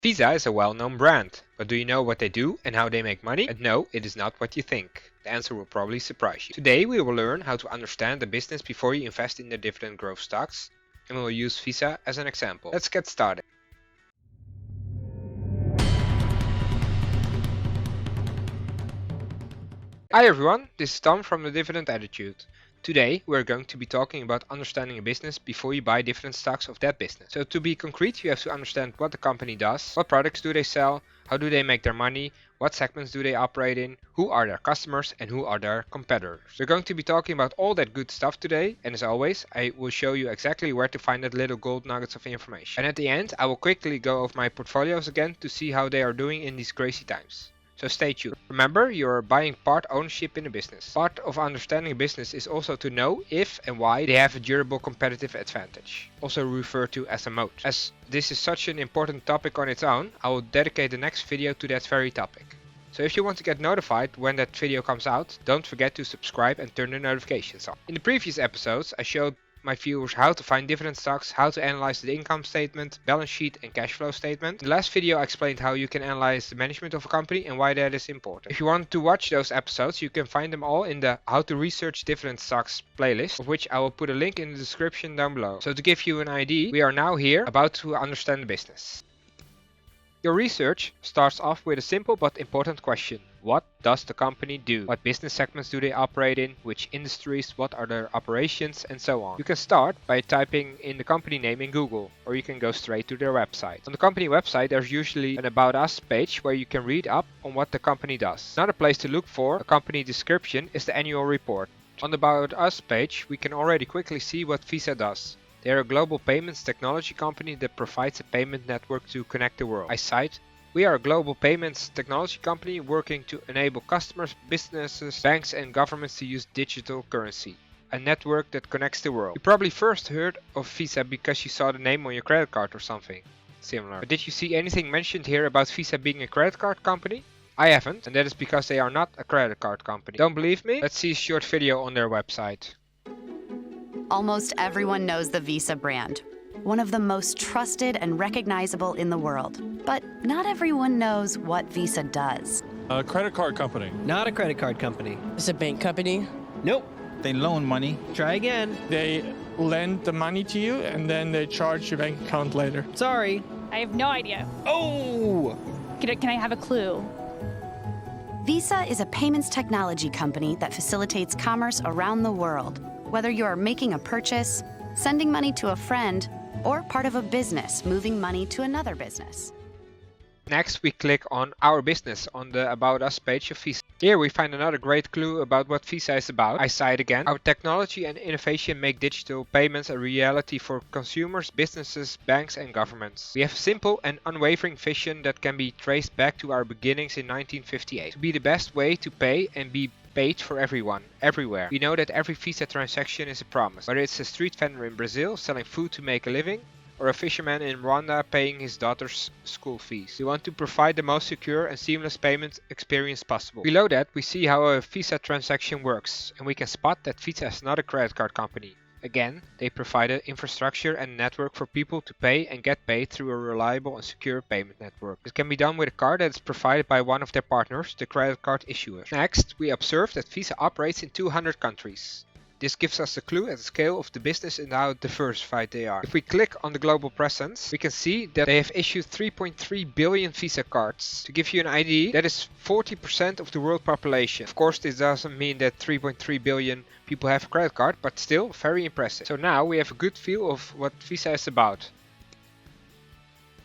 Visa is a well-known brand, but do you know what they do and how they make money? And no, it is not what you think. The answer will probably surprise you. Today we will learn how to understand the business before you invest in the dividend growth stocks, and we will use Visa as an example. Let's get started. Hi everyone, this is Tom from the Dividend Attitude. Today we are going to be talking about understanding a business before you buy dividend stocks of that business. So to be concrete, you have to understand what the company does, what products do they sell, how do they make their money, what segments do they operate in, who are their customers and who are their competitors. We're going to be talking about all that good stuff today, and as always I will show you exactly where to find that little gold nuggets of information. And at the end I will quickly go over my portfolios again to see how they are doing in these crazy times. So stay tuned. Remember, you're buying part ownership in a business. Part of understanding a business is also to know if and why they have a durable competitive advantage, also referred to as a moat. As this is such an important topic on its own, I will dedicate the next video to that very topic. So if you want to get notified when that video comes out, don't forget to subscribe and turn the notifications on. In the previous episodes, I showed my viewers how to find dividend stocks, how to analyze the income statement, balance sheet and cash flow statement. In the last video I explained how you can analyze the management of a company and why that is important. If you want to watch those episodes, you can find them all in the How to Research Dividend Stocks playlist, of which I will put a link in the description down below. So to give you an idea, we are now here about to understand the business. Your research starts off with a simple but important question. What does the company do? What business segments do they operate in? Which industries? What are their operations? And so on. You can start by typing in the company name in Google, or you can go straight to their website. On the company website there's usually an About Us page where you can read up on what the company does. Another place to look for a company description is the annual report. On the About Us page we can already quickly see what Visa does. They are a global payments technology company that provides a payment network to connect the world. I cite, "We are a global payments technology company working to enable customers, businesses, banks and governments to use digital currency. A network that connects the world." You probably first heard of Visa because you saw the name on your credit card or something similar. But did you see anything mentioned here about Visa being a credit card company? I haven't, and that is because they are not a credit card company. Don't believe me? Let's see a short video on their website. Almost everyone knows the Visa brand, one of the most trusted and recognizable in the world. But not everyone knows what Visa does. A credit card company. Not a credit card company. It's a bank company. Nope. They loan money. Try again. They lend the money to you and then they charge your bank account later. Sorry. I have no idea. Oh! Can I have a clue? Visa is a payments technology company that facilitates commerce around the world. Whether you're making a purchase, sending money to a friend, or part of a business moving money to another business. Next we click on Our Business on the About Us page of Visa. Here we find another great clue about what Visa is about. I cite again, "Our technology and innovation make digital payments a reality for consumers, businesses, banks and governments. We have a simple and unwavering vision that can be traced back to our beginnings in 1958. To be the best way to pay and be paid for everyone, everywhere. We know that every Visa transaction is a promise. Whether it's a street vendor in Brazil selling food to make a living, or a fisherman in Rwanda paying his daughter's school fees. We want to provide the most secure and seamless payment experience possible." Below that we see how a Visa transaction works, and we can spot that Visa is not a credit card company. Again, they provide an infrastructure and network for people to pay and get paid through a reliable and secure payment network. It can be done with a card that is provided by one of their partners, the credit card issuers. Next, we observe that Visa operates in 200 countries. This gives us a clue at the scale of the business and how diversified they are. If we click on the global presence, we can see that they have issued 3.3 billion Visa cards. To give you an idea, that is 40% of the world population. Of course, this doesn't mean that 3.3 billion people have a credit card, but still very impressive. So now we have a good feel of what Visa is about.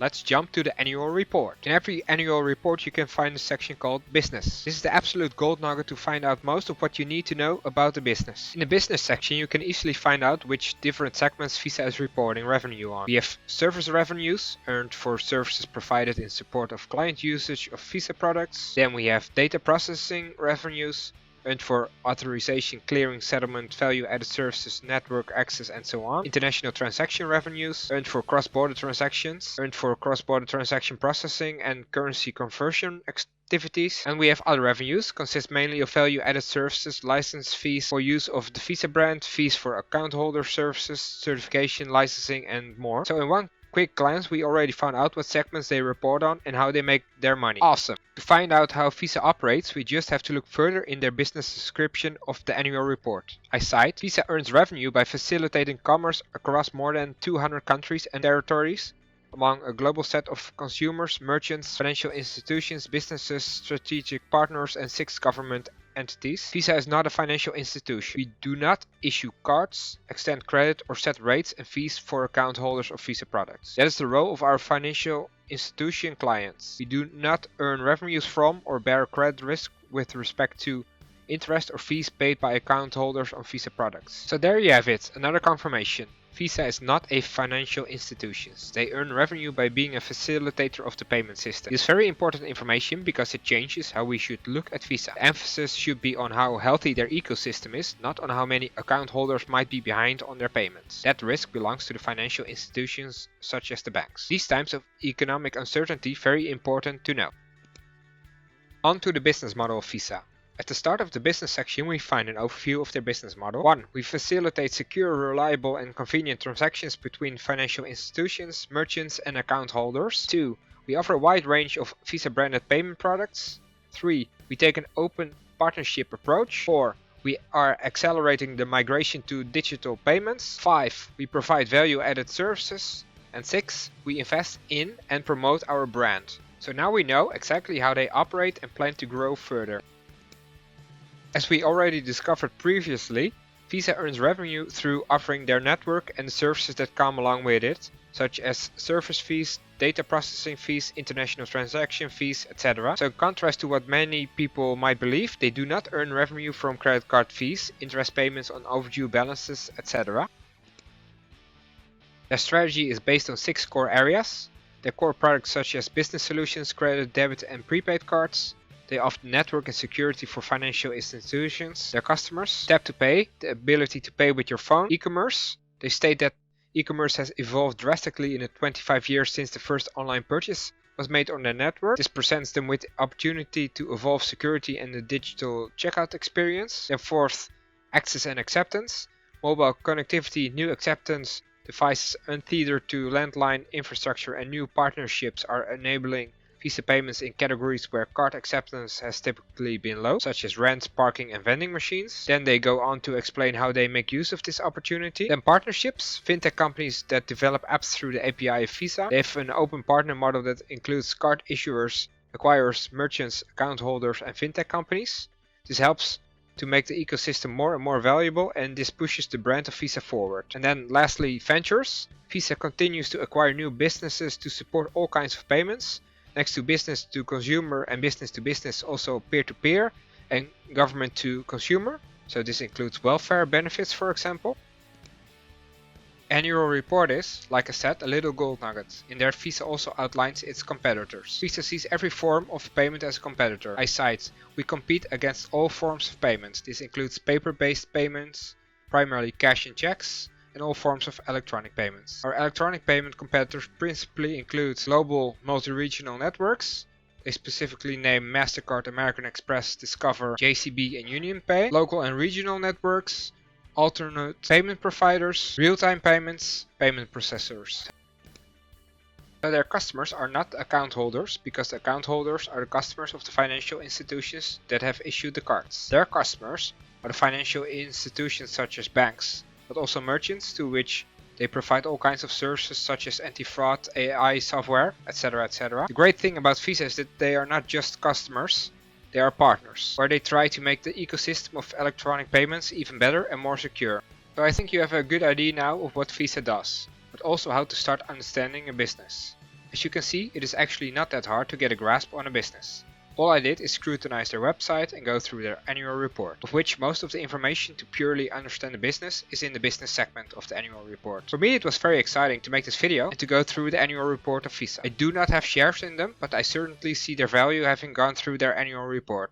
Let's jump to the annual report. In every annual report you can find a section called Business. This is the absolute gold nugget to find out most of what you need to know about the business. In the business section you can easily find out which different segments Visa is reporting revenue on. We have service revenues, earned for services provided in support of client usage of Visa products. Then we have data processing revenues, earned for authorization, clearing, settlement, value-added services, network access and so on. International transaction revenues, earned for cross-border transactions, earned for cross-border transaction processing and currency conversion activities. And we have other revenues, consist mainly of value-added services, license fees for use of the Visa brand, fees for account holder services, certification, licensing and more. So in one quick glance, we already found out what segments they report on and how they make their money. Awesome! To find out how Visa operates, we just have to look further in their business description of the annual report. I cite, Visa earns revenue by facilitating commerce across more than 200 countries and territories, among a global set of consumers, merchants, financial institutions, businesses, strategic partners, and 6 government entities. Visa is not a financial institution. We do not issue cards, extend credit, or set rates and fees for account holders of Visa products. That is the role of our financial institution clients. We do not earn revenues from or bear credit risk with respect to interest or fees paid by account holders on Visa products. So there you have it, another confirmation. Visa is not a financial institution. They earn revenue by being a facilitator of the payment system. It is very important information because it changes how we should look at Visa. The emphasis should be on how healthy their ecosystem is, not on how many account holders might be behind on their payments. That risk belongs to the financial institutions such as the banks. These times of economic uncertainty, very important to know. On to the business model of Visa. At the start of the business section, we find an overview of their business model. 1. We facilitate secure, reliable, and convenient transactions between financial institutions, merchants, and account holders. 2. We offer a wide range of Visa-branded payment products. 3. We take an open partnership approach. 4. We are accelerating the migration to digital payments. 5. We provide value-added services. And 6. We invest in and promote our brand. So now we know exactly how they operate and plan to grow further. As we already discovered previously, Visa earns revenue through offering their network and the services that come along with it, such as service fees, data processing fees, international transaction fees, etc. So in contrast to what many people might believe, they do not earn revenue from credit card fees, interest payments on overdue balances, etc. Their strategy is based on 6 core areas. Their core products such as business solutions, credit, debit and prepaid cards. They offer network and security for financial institutions, their customers. Tap to pay, the ability to pay with your phone. E-commerce. They state that e-commerce has evolved drastically in the 25 years since the first online purchase was made on their network. This presents them with the opportunity to evolve security and the digital checkout experience. Then 4th, access and acceptance. Mobile connectivity, new acceptance devices untethered to landline infrastructure and new partnerships are enabling Visa payments in categories where card acceptance has typically been low, such as rent, parking and vending machines. Then they go on to explain how they make use of this opportunity. Then partnerships, fintech companies that develop apps through the API of Visa. They have an open partner model that includes card issuers, acquirers, merchants, account holders and fintech companies. This helps to make the ecosystem more and more valuable, and this pushes the brand of Visa forward. And then lastly, ventures. Visa continues to acquire new businesses to support all kinds of payments. Next to business to consumer and business to business, also peer-to-peer and government to consumer. So this includes welfare benefits, for example. Annual report is, like I said, a little gold nugget. In there, Visa also outlines its competitors. Visa sees every form of payment as a competitor. I cite, we compete against all forms of payments. This includes paper-based payments, primarily cash and checks, and all forms of electronic payments. Our electronic payment competitors principally include global multi-regional networks. They specifically name MasterCard, American Express, Discover, JCB and UnionPay. Local and regional networks, alternate payment providers, real-time payments, payment processors. So their customers are not account holders, because the account holders are the customers of the financial institutions that have issued the cards. Their customers are the financial institutions such as banks, but also merchants to which they provide all kinds of services such as anti-fraud, AI software, etc. etc. The great thing about Visa is that they are not just customers, they are partners, where they try to make the ecosystem of electronic payments even better and more secure. So I think you have a good idea now of what Visa does, but also how to start understanding a business. As you can see, it is actually not that hard to get a grasp on a business. All I did is scrutinize their website and go through their annual report, of which most of the information to purely understand the business is in the business segment of the annual report. For me, it was very exciting to make this video and to go through the annual report of Visa. I do not have shares in them, but I certainly see their value having gone through their annual report.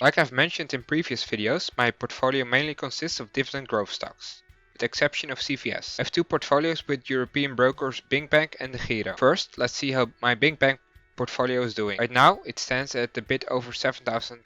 Like I've mentioned in previous videos, my portfolio mainly consists of dividend growth stocks, with the exception of CVS. I have 2 portfolios with European brokers Bing Bank and De Giro. First, let's see how my Bing Bank portfolio is doing. Right now it stands at a bit over €7,000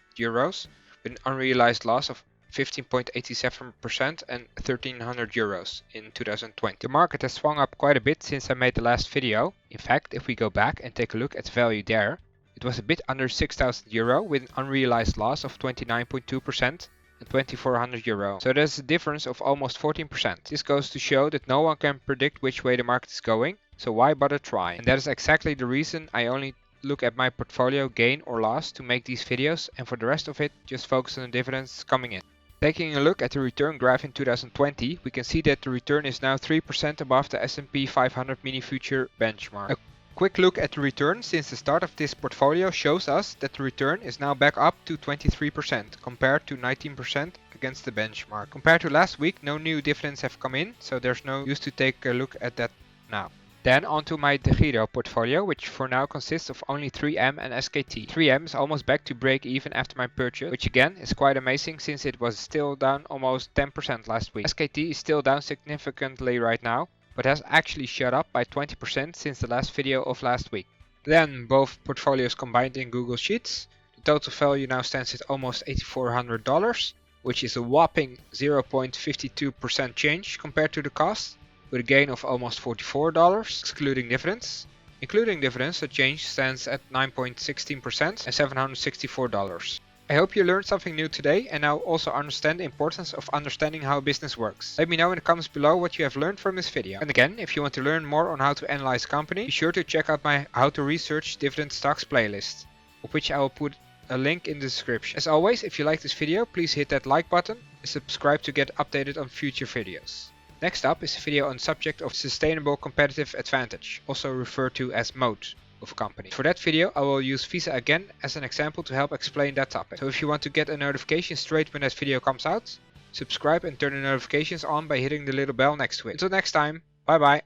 with an unrealized loss of 15.87% and 1300 euros in 2020. The market has swung up quite a bit since I made the last video. In fact, if we go back and take a look at the value there, it was a bit under 6,000 euro with an unrealized loss of 29.2% and 2400 euro. So there's a difference of almost 14%. This goes to show that no one can predict which way the market is going, so why bother trying? And that is exactly the reason I only look at my portfolio gain or loss to make these videos, and for the rest of it just focus on the dividends coming in. Taking a look at the return graph in 2020, we can see that the return is now 3% above the S&P 500 mini future benchmark. A quick look at the return since the start of this portfolio shows us that the return is now back up to 23% compared to 19% against the benchmark. Compared to last week, no new dividends have come in, so there's no use to take a look at that now. Then onto my DeGiro portfolio, which for now consists of only 3M and SKT. 3M is almost back to break even after my purchase, which again is quite amazing since it was still down almost 10% last week. SKT is still down significantly right now, but has actually shot up by 20% since the last video of last week. Then both portfolios combined in Google Sheets. The total value now stands at almost $8,400, which is a whopping 0.52% change compared to the cost, with a gain of almost $44, excluding dividends. Including dividends, the change stands at 9.16% and $764. I hope you learned something new today and now also understand the importance of understanding how a business works. Let me know in the comments below what you have learned from this video. And again, if you want to learn more on how to analyze a company, be sure to check out my How to Research Dividend Stocks playlist, of which I will put a link in the description. As always, if you like this video, please hit that like button and subscribe to get updated on future videos. Next up is a video on the subject of sustainable competitive advantage, also referred to as moat of a company. For that video I will use Visa again as an example to help explain that topic. So if you want to get a notification straight when that video comes out, subscribe and turn the notifications on by hitting the little bell next to it. Until next time, bye bye.